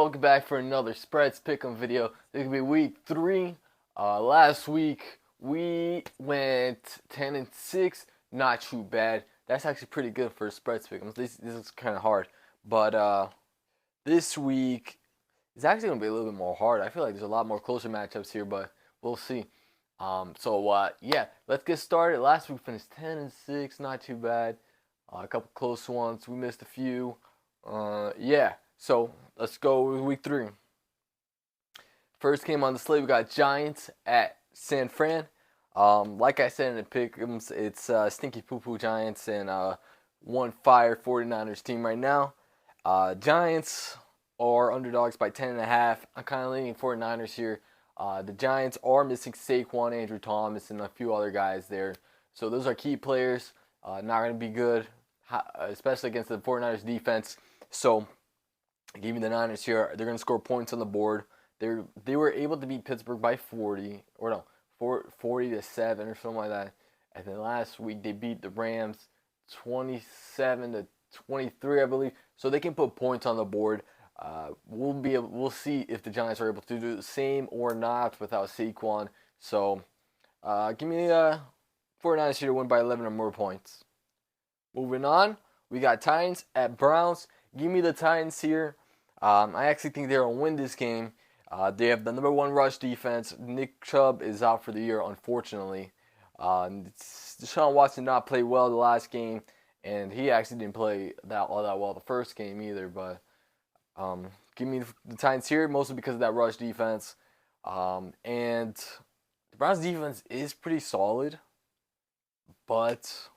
Welcome back for another Spreads Pick'em video. This will be week 3. Last week we went 10-6, not too bad. That's actually pretty good for Spreads Pick'em. This is kind of hard, but this week is actually gonna be a little bit more hard. I feel like there's a lot more closer matchups here, but we'll see. Yeah, let's get started. Last week we finished 10-6, not too bad. A couple close ones. We missed a few. Yeah. So let's go with week 3. First game on the slate, we got Giants at San Fran. Like I said in the pick'ems, it's Stinky Poo Poo Giants and one fire 49ers team right now. Giants are underdogs by 10.5. I'm kind of leaning 49ers here. The Giants are missing Saquon, Andrew Thomas, and a few other guys there. So those are key players. Not going to be good, especially against the 49ers defense. So give me the Niners here. They're going to score points on the board. They were able to beat Pittsburgh by 40 to 7 or something like that. And then last week they beat the Rams 27 to 23, I believe. So they can put points on the board. We'll see if the Giants are able to do the same or not without Saquon. So give me 49ers here to win by 11 or more points. Moving on, we got Titans at Browns. Give me the Titans here. I actually think they're going to win this game. They have the number 1 rush defense. Nick Chubb is out for the year, unfortunately. Deshaun Watson did not play well the last game, and he actually didn't play all that well the first game either. But give me the Titans here, mostly because of that rush defense. And the Browns defense is pretty solid, but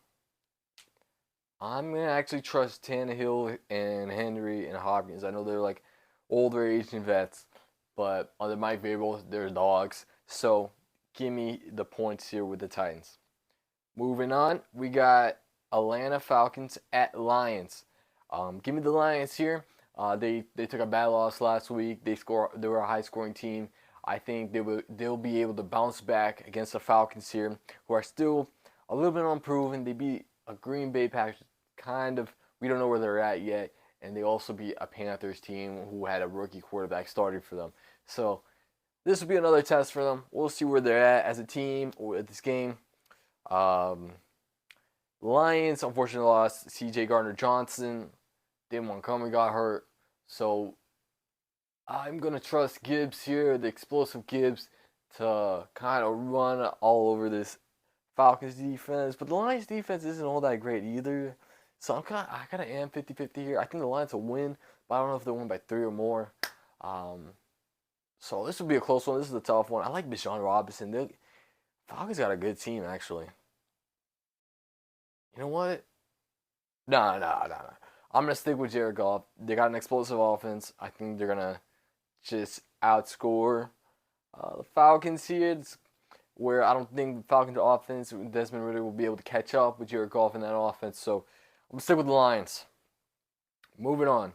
I'm going to actually trust Tannehill and Henry and Hopkins. I know they're like older Asian vets, but under Mike Vrabel, they're dogs. So give me the points here with the Titans. Moving on, we got Atlanta Falcons at Lions. Give me the Lions here. They took a bad loss last week. They were a high-scoring team. I think they'll be able to bounce back against the Falcons here, who are still a little bit unproven. They beat a Green Bay Packers. We don't know where they're at yet, and they also beat a Panthers team who had a rookie quarterback starting for them. So this will be another test for them. We'll see where they're at as a team or at this game. Lions, unfortunately, lost C.J. Gardner-Johnson. David Montgomery got hurt. So I'm going to trust Gibbs here, the explosive Gibbs, to kind of run all over this Falcons defense. But the Lions defense isn't all that great either. So I kind of am 50-50 here. I think the Lions will win, but I don't know if they'll win by 3 or more. So this will be a close one. This is a tough one. I like Bijan Robinson. Falcons got a good team, actually. You know what? No. I'm going to stick with Jared Goff. They got an explosive offense. I think they're going to just outscore the Falcons here. It's where I don't think the Falcons' offense, Desmond Ridder will be able to catch up with Jared Goff in that offense. So I'm going to stick with the Lions. Moving on.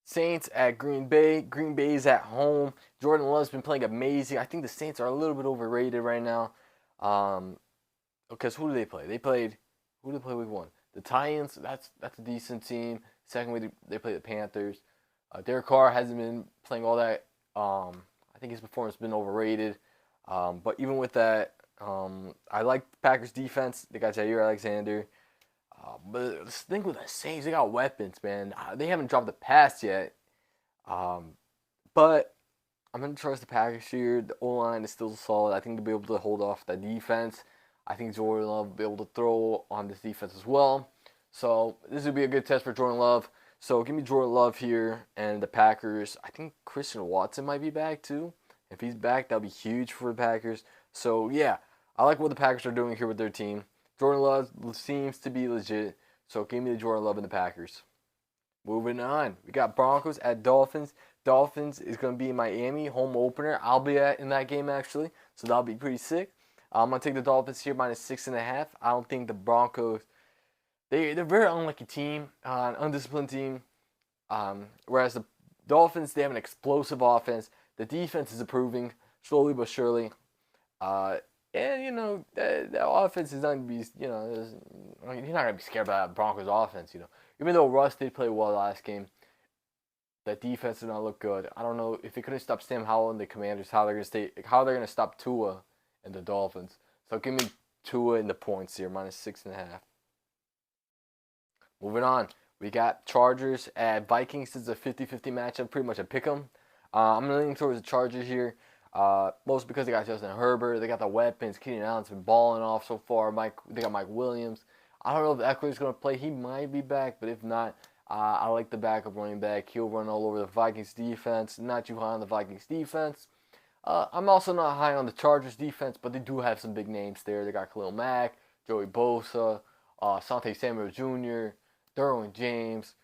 Saints at Green Bay. Green Bay's at home. Jordan Love's been playing amazing. I think the Saints are a little bit overrated right now. Because who do they play? Who did they play week 1? The Titans. That's a decent team. Second week they play the Panthers. Derek Carr hasn't been playing all that. I think his performance has been overrated. But even with that, I like the Packers defense. They got Jair Alexander. But the thing with the Saints, they got weapons, man. They haven't dropped the pass yet. But I'm going to trust the Packers here. The O-line is still solid. I think they'll be able to hold off that defense. I think Jordan Love will be able to throw on this defense as well. So this would be a good test for Jordan Love. So give me Jordan Love here and the Packers. I think Christian Watson might be back too. If he's back, that'll be huge for the Packers. So yeah, I like what the Packers are doing here with their team. Jordan Love seems to be legit. So give me the Jordan Love and the Packers. Moving on, we got Broncos at Dolphins. Dolphins is going to be Miami, home opener. I'll be in that game actually, so that'll be pretty sick. I'm going to take the Dolphins here minus 6.5. I don't think the Broncos, they're a very unlucky team, an undisciplined team. Whereas the Dolphins, they have an explosive offense. The defense is improving slowly but surely. And, that offense is not going to be, you're not going to be scared by that Broncos offense, Even though Russ did play well last game, That defense did not look good. I don't know if they couldn't stop Sam Howell and the Commanders, how they're gonna stop Tua and the Dolphins. So give me Tua in the points here, -6.5. Moving on, we got Chargers at Vikings. This is a 50-50 matchup, pretty much a pick 'em. I'm leaning towards the Chargers here, mostly because they got Justin Herbert. They got the weapons. Keenan Allen's been balling off so far. They got Mike Williams. I don't know if Eckler's going to play. He might be back, but if not, I like the backup running back. He'll run all over the Vikings defense. Not too high on the Vikings defense. I'm also not high on the Chargers defense, but they do have some big names there. They got Khalil Mack, Joey Bosa, Sante Samuel Jr., Derwin James.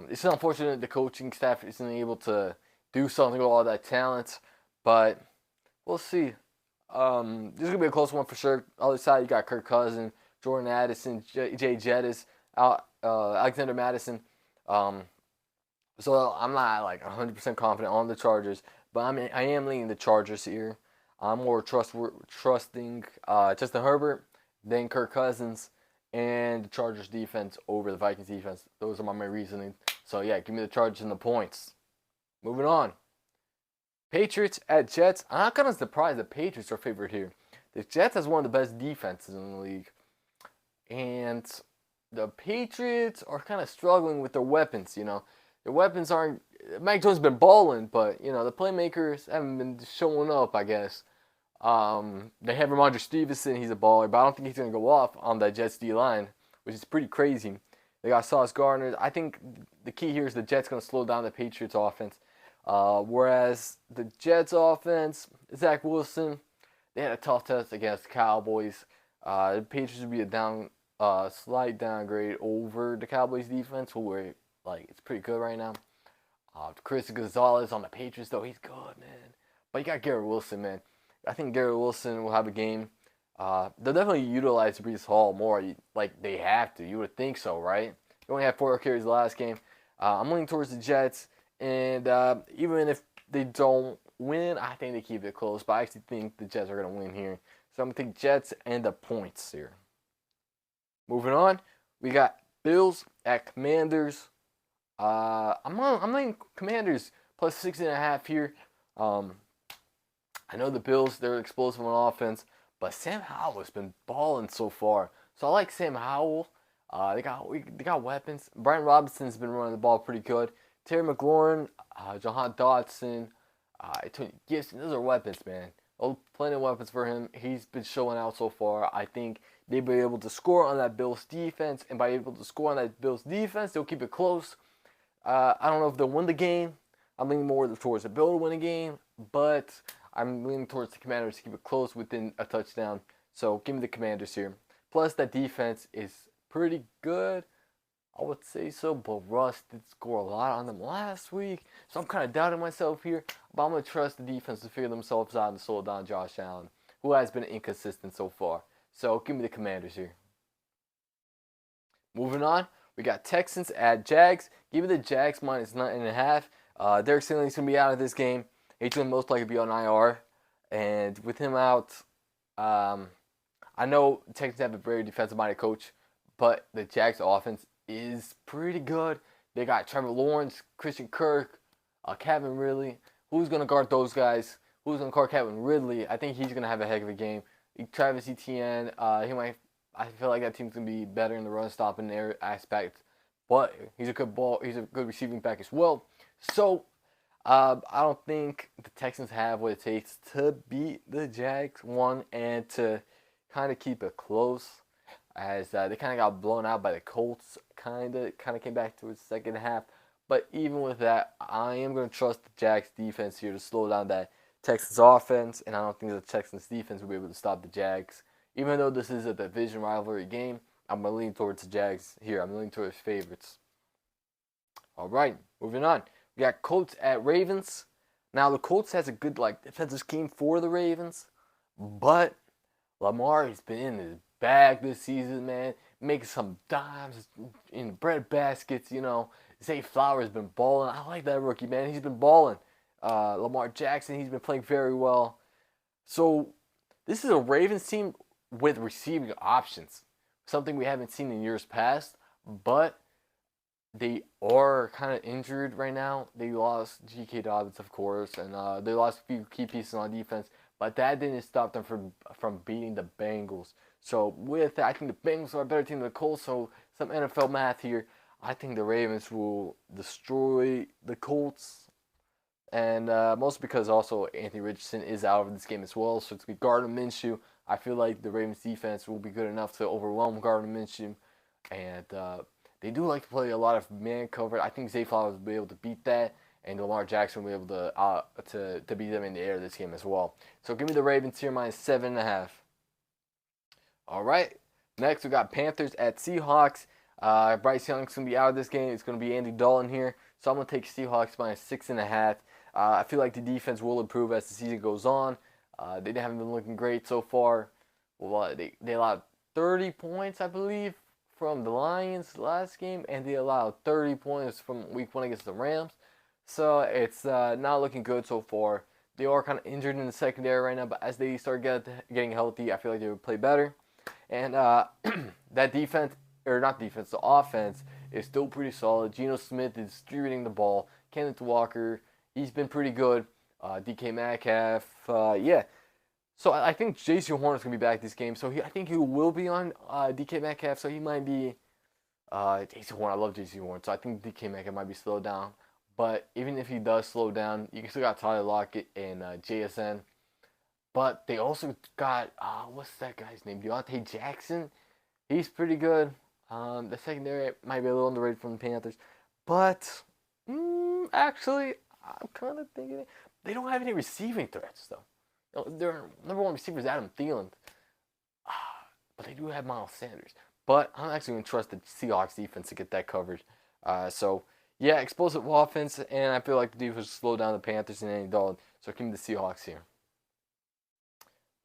It's unfortunate the coaching staff isn't able to do something with all that talent, but we'll see. This is going to be a close one for sure. Other side, you got Kirk Cousins, Jordan Addison, Jay Jettis, Alexander Madison. So I'm not like 100% confident on the Chargers, but I am leaning the Chargers here. I'm more trusting Justin Herbert than Kirk Cousins and the Chargers defense over the Vikings defense. Those are my main reasoning. So yeah, give me the Chargers and the points. Moving on. Patriots at Jets. I'm kind of surprised the Patriots are favored here. The Jets has one of the best defenses in the league. And the Patriots are kind of struggling with their weapons, you know. Their weapons aren't... Mac Jones has been balling, but, you know, the playmakers haven't been showing up, I guess. They have Ramondre Stevenson. He's a baller, but I don't think he's going to go off on that Jets D-line, which is pretty crazy. They got Sauce Gardner. I think the key here is the Jets going to slow down the Patriots offense. Whereas the Jets offense, Zach Wilson, they had a tough test against the Cowboys. The Patriots would be a slight downgrade over the Cowboys defense, who were like it's pretty good right now. Chris Gonzalez on the Patriots though, he's good, man. But you got Garrett Wilson, man. I think Garrett Wilson will have a game. They'll definitely utilize Breece Hall more. Like they have to. You would think so, right? He only had 4 carries the last game. I'm leaning towards the Jets. And even if they don't win, I think they keep it close. But I actually think the Jets are going to win here. So I'm going to take Jets and the points here. Moving on, we got Bills at Commanders. I'm leaning Commanders plus 6.5 here. I know the Bills, they're explosive on offense. But Sam Howell has been balling so far. So I like Sam Howell. They got weapons. Brian Robinson's been running the ball pretty good. Terry McLaurin, Jahan Dotson, Tony Gibson, those are weapons, man. Plenty of weapons for him. He's been showing out so far. I think they'll be able to score on that Bills defense, and by able to score on that Bills defense, they'll keep it close. I don't know if they'll win the game. I'm leaning more towards the Bills to win the game, but I'm leaning towards the Commanders to keep it close within a touchdown. So give me the Commanders here. Plus, that defense is pretty good. I would say so, but Russ did score a lot on them last week. So I'm kind of doubting myself here. But I'm going to trust the defense to figure themselves out and slow down Josh Allen, who has been inconsistent so far. So give me the Commanders here. Moving on, we got Texans at Jags. Give me the Jags -9.5. Derek Stingley's going to be out of this game. He's going to most likely be on IR. And with him out, I know Texans have a very defensive-minded coach, but the Jags offense is pretty good. They got Trevor Lawrence, Christian Kirk, Calvin Ridley. Who's going to guard those guys? Who's going to guard Calvin Ridley? I think he's going to have a heck of a game. Travis Etienne, I feel like that team's going to be better in the run stopping aspect. But he's a good receiving back as well. So I don't think the Texans have what it takes to beat the Jags, and to kind of keep it close, as they kind of got blown out by the Colts, kind of came back to the second half. But even with that, I am going to trust the Jags defense here to slow down that Texans offense, and I don't think the Texans defense will be able to stop the Jags. Even though this is a division rivalry game, I'm going to lean towards the Jags here. I'm leaning towards favorites. All right, moving on. We got Colts at Ravens. Now, the Colts has a good defensive scheme for the Ravens, but Lamar has been in his bag this season, man. Making some dimes in bread baskets, you know. Zay Flowers has been balling. I like that rookie, man. He's been balling. Lamar Jackson, he's been playing very well. So, this is a Ravens team with receiving options. Something we haven't seen in years past, but they are kind of injured right now. They lost G.K. Dobbins, of course, and they lost a few key pieces on defense, but that didn't stop them from beating the Bengals. So with that, I think the Bengals are a better team than the Colts. So some NFL math here. I think the Ravens will destroy the Colts, and mostly because also Anthony Richardson is out of this game as well. So it's going to be Gardner Minshew. I feel like the Ravens defense will be good enough to overwhelm Gardner Minshew, and they do like to play a lot of man cover. I think Zay Flowers will be able to beat that, and Lamar Jackson will be able to beat them in the air this game as well. So give me the Ravens here minus 7.5. All right. Next we got Panthers at Seahawks. Bryce Young's gonna be out of this game. It's gonna be Andy Dalton here, so I'm gonna take Seahawks minus 6.5. I feel like the defense will improve as the season goes on. They haven't been looking great so far. Well, they allowed 30 points, I believe, from the Lions last game, and they allowed 30 points from Week 1 against the Rams. So it's not looking good so far. They are kind of injured in the secondary right now, but as they start getting healthy, I feel like they would play better. And that defense, or not defense, the offense is still pretty solid. Geno Smith is distributing the ball. Kenneth Walker, he's been pretty good. DK Metcalf, yeah. So I think J.C. Horn is going to be back this game. So I think he will be on DK Metcalf. So he might be J.C. Horn. I love J.C. Horn. So I think DK Metcalf might be slowed down. But even if he does slow down, you still got Tyler Lockett and JSN. But they also got, what's that guy's name? Deontay Jackson. He's pretty good. The secondary might be a little underrated from the Panthers. But, actually, I'm kind of thinking they don't have any receiving threats, though. Their number one receiver is Adam Thielen. But they do have Miles Sanders. But I'm actually going to trust the Seahawks defense to get that coverage. So, yeah, explosive offense, and I feel like the defense will slow down the Panthers and Andy Dalton. So give me the Seahawks here.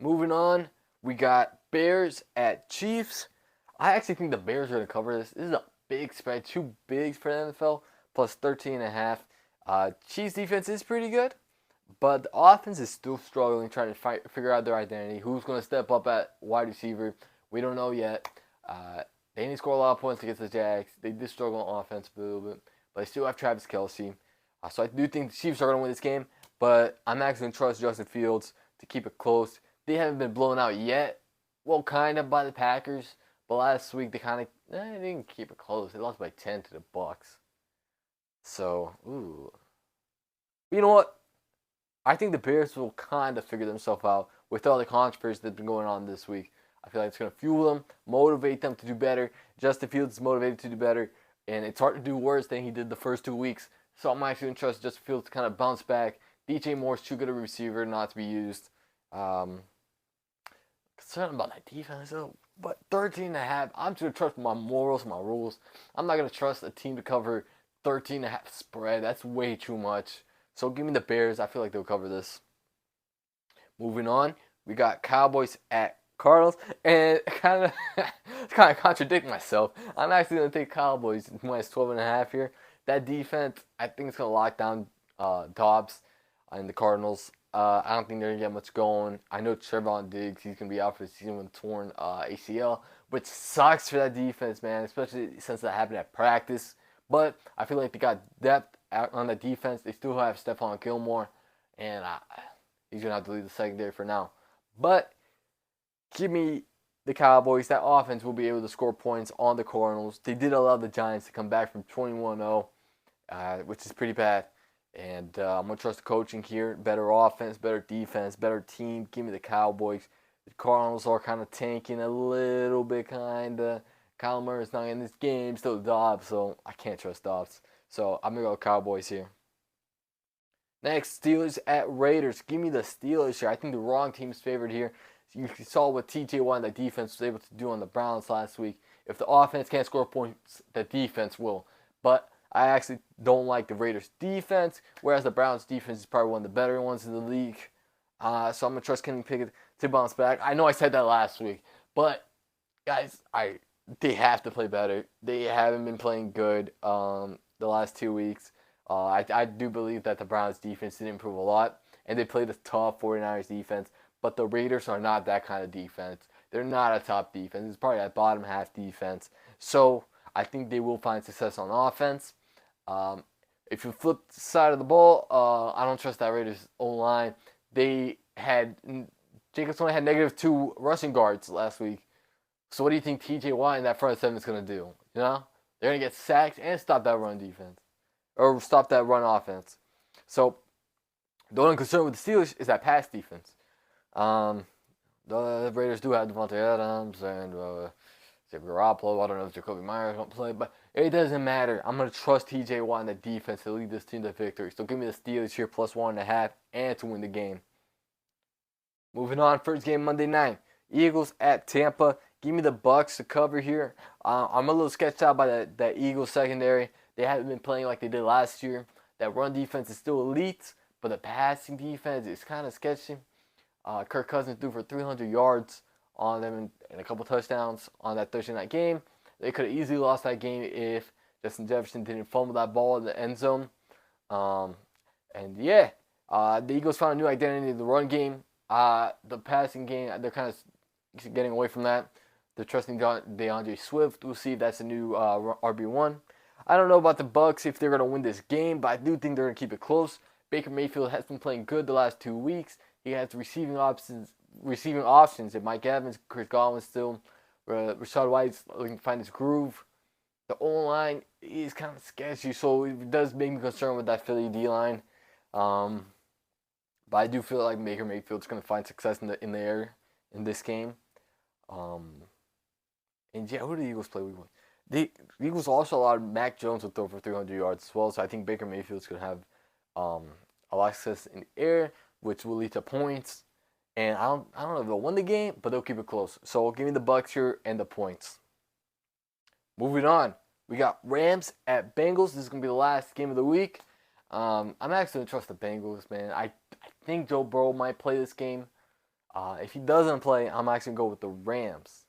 Moving on, we got Bears at Chiefs. I actually think the Bears are going to cover this. This is a big spread, too big for the NFL, plus 13.5. Chiefs defense is pretty good, but the offense is still struggling, trying to figure out their identity. Who's going to step up at wide receiver? We don't know yet. They didn't score a lot of points against the Jags. They did struggle on offense a little bit, but they still have Travis Kelce. So I do think the Chiefs are going to win this game, but I'm actually going to trust Justin Fields to keep it close. They haven't been blown out yet. Well, kind of by the Packers, but last week they kind of they didn't keep it close. They lost by 10 to the Bucks. So, ooh. You know what? I think the Bears will kind of figure themselves out with all the controversy that's been going on this week. I feel like it's going to fuel them, motivate them to do better. Justin Fields is motivated to do better, and it's hard to do worse than he did the first 2 weeks. So I'm actually going to trust Justin Fields to kind of bounce back. DJ Moore's too good a receiver not to be used. Concerned about that defense, though. But 13.5, I'm just going to trust my morals, my rules. I'm not going to trust a team to cover 13.5 spread. That's way too much. So give me the Bears. I feel like they'll cover this. Moving on, we got Cowboys at Cardinals, and kind of contradict myself. I'm actually gonna take Cowboys minus 12.5 here. That defense, I think it's gonna lock down Dobbs and the Cardinals. I don't think they're gonna get much going. I know Trevon Diggs, he's gonna be out for the season with a torn ACL, which sucks for that defense, man. Especially since that happened at practice. But I feel like they got depth on the defense. They still have Stephon Gilmore, and he's going to have to lead the secondary for now. But give me the Cowboys. That offense will be able to score points on the Cardinals. They did allow the Giants to come back from 21-0, which is pretty bad. And I'm going to trust the coaching here. Better offense, better defense, better team. Give me the Cowboys. The Cardinals are kind of tanking a little bit, kind of. Kyler Murray's not in this game, still Dobbs, so I can't trust Dobbs. So I'm going to go Cowboys here. Next, Steelers at Raiders. Give me the Steelers here. I think the wrong team's favored here. You saw what TJ Watt and the defense was able to do on the Browns last week. If the offense can't score points, the defense will. But I actually don't like the Raiders' defense, whereas the Browns' defense is probably one of the better ones in the league. So I'm going to trust Kenny Pickett to bounce back. I know I said that last week, but guys, they have to play better. They haven't been playing good the last 2 weeks. I do believe that the Browns' defense did improve a lot, and they played a tough 49ers defense, but the Raiders are not that kind of defense. They're not a top defense. It's probably a bottom half defense. So I think they will find success on offense. Um, if you flip the side of the ball, I don't trust that Raiders O-line. Jacobs only had -2 rushing guards last week. So what do you think TJ Watt and that front seven is going to do? You know? They're going to get sacked and stop that run defense. Or stop that run offense. So the only concern with the Steelers is that pass defense. The Raiders do have Devontae Adams and Garoppolo. I don't know if Jacoby Myers won't play, but it doesn't matter. I'm going to trust TJ Watt and the defense to lead this team to victory. So give me the Steelers here +1.5 and to win the game. Moving on, first game Monday night. Eagles at Tampa. Give me the Bucks to cover here. I'm a little sketched out by that Eagles secondary. They haven't been playing like they did last year. That run defense is still elite, but the passing defense is kind of sketchy. Kirk Cousins threw for 300 yards on them and a couple touchdowns on that Thursday night game. They could have easily lost that game if Justin Jefferson didn't fumble that ball in the end zone. The Eagles found a new identity in the run game. The passing game, they're kind of getting away from that. They're trusting DeAndre Swift. We'll see if that's a new RB1. I don't know about the Bucks if they're going to win this game, but I do think they're going to keep it close. Baker Mayfield has been playing good the last 2 weeks. He has receiving options if Mike Evans, Chris Godwin still. Rachaad White's looking to find his groove. The O-line is kind of sketchy, so it does make me concerned with that Philly D-line. But I do feel like Baker Mayfield's going to find success in the air in this game. Who do the Eagles play week 1? The Eagles also allowed Mac Jones to throw for 300 yards as well, so I think Baker Mayfield's going to have a lot of success in the air, which will lead to points. And I don't know if they'll win the game, but they'll keep it close. So give me the Bucks here and the points. Moving on, we got Rams at Bengals. This is going to be the last game of the week. I'm actually going to trust the Bengals, man. I think Joe Burrow might play this game. If he doesn't play, I'm actually going to go with the Rams.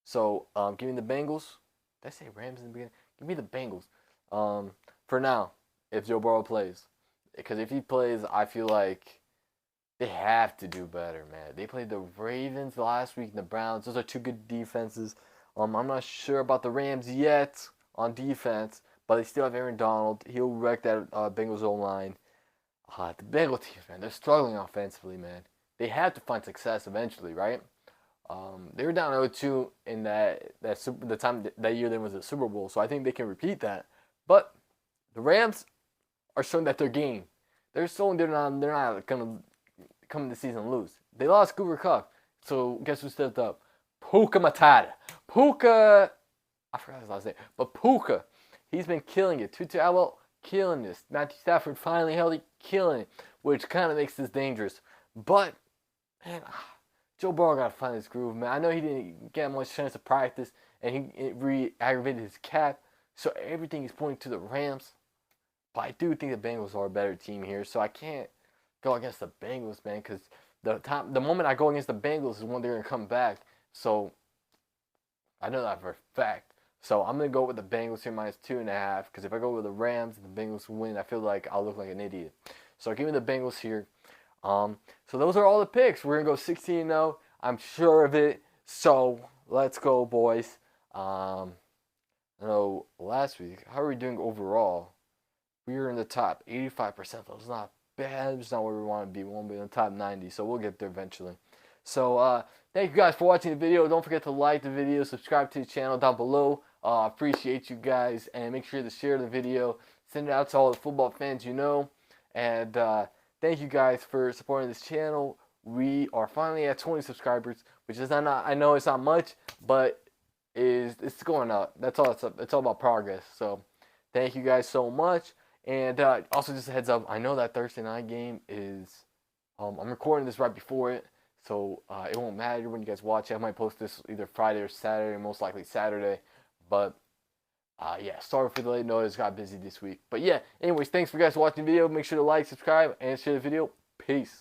So give me the Bengals. Did I say Rams in the beginning? Give me the Bengals. For now, if Joe Burrow plays. Because if he plays, I feel like they have to do better, man. They played the Ravens last week and the Browns. Those are two good defenses. I'm not sure about the Rams yet on defense, but they still have Aaron Donald. He'll wreck that Bengals O-line. The Bengals team, man, they're struggling offensively, man. They have to find success eventually, right? They were down 0-2 in that year there was a Super Bowl, so I think they can repeat that. But the Rams are showing that they're game. They're showing they're not gonna come this season and lose. They lost Cooper Kupp, so guess who stepped up? Puka Matata. I forgot his last name, but Puka, he's been killing it. Tutu Atwell, killing this. Matthew Stafford finally healthy, killing it, which kind of makes this dangerous. But man, Joe Burrow got to find his groove, man. I know he didn't get much chance to practice, and he re-aggravated his calf, so everything is pointing to the Rams. But I do think the Bengals are a better team here, so I can't go against the Bengals, man, because the moment I go against the Bengals is when they're going to come back. So I know that for a fact. So I'm going to go with the Bengals here -2.5, because if I go with the Rams and the Bengals win, I feel like I'll look like an idiot. So give me the Bengals here. So those are all the picks. We're going to go 16-0. I'm sure of it. So let's go, boys. I know last week, how are we doing overall? We were in the top 85%. That's not bad. It's not where we want to be. We want to be in the top 90, so we'll get there eventually. So thank you guys for watching the video. Don't forget to like the video, subscribe to the channel down below. Appreciate you guys, and make sure to share the video. Send it out to all the football fans you know. And thank you guys for supporting this channel. We are finally at 20 subscribers, which is not I know it's not much, but it's going up. That's all. It's all about progress. So thank you guys so much. And also just a heads up, I know that Thursday night game is, I'm recording this right before it, so it won't matter when you guys watch it. I might post this either Friday or Saturday, most likely Saturday. But yeah, sorry for the late notice, got busy this week. But yeah, anyways, thanks for guys watching the video. Make sure to like, subscribe, and share the video. Peace.